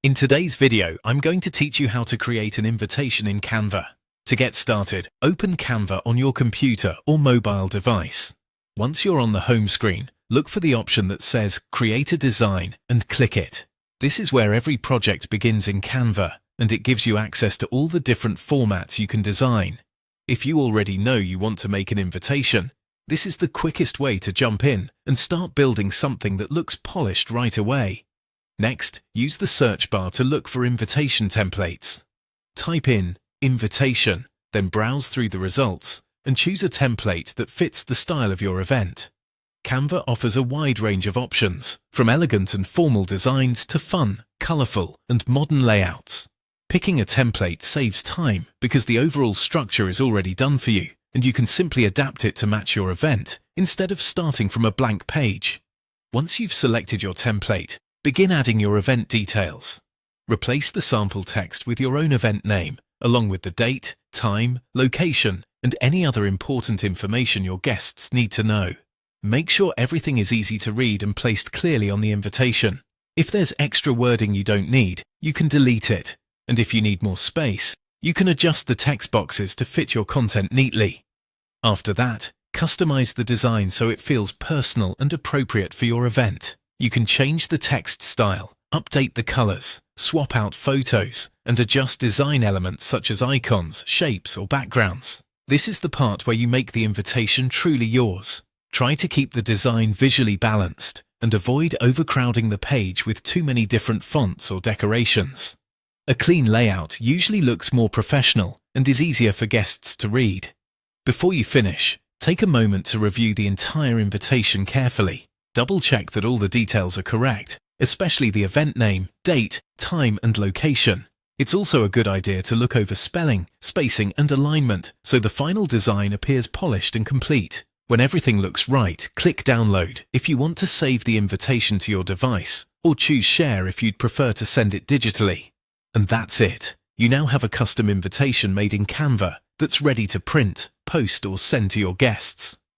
In today's video, I'm going to teach you how to create an invitation in Canva. To get started, open Canva on your computer or mobile device. Once you're on the home screen, look for the option that says Create a Design and click it. This is where every project begins in Canva, and it gives you access to all the different formats you can design. If you already know you want to make an invitation, this is the quickest way to jump in and start building something that looks polished right away. Next, use the search bar to look for invitation templates. Type in invitation, then browse through the results and choose a template that fits the style of your event. Canva offers a wide range of options, from elegant and formal designs to fun, colourful and modern layouts. Picking a template saves time because the overall structure is already done for you, and you can simply adapt it to match your event instead of starting from a blank page. Once you've selected your template, begin adding your event details. Replace the sample text with your own event name, along with the date, time, location, and any other important information your guests need to know. Make sure everything is easy to read and placed clearly on the invitation. If there's extra wording you don't need, you can delete it. And if you need more space, you can adjust the text boxes to fit your content neatly. After that, customize the design so it feels personal and appropriate for your event. You can change the text style, update the colors, swap out photos, and adjust design elements such as icons, shapes, or backgrounds. This is the part where you make the invitation truly yours. Try to keep the design visually balanced and avoid overcrowding the page with too many different fonts or decorations. A clean layout usually looks more professional and is easier for guests to read. Before you finish, take a moment to review the entire invitation carefully. Double-check that all the details are correct, especially the event name, date, time, and location. It's also a good idea to look over spelling, spacing, and alignment so the final design appears polished and complete. When everything looks right, click Download if you want to save the invitation to your device, or choose Share if you'd prefer to send it digitally. And that's it. You now have a custom invitation made in Canva that's ready to print, post, or send to your guests.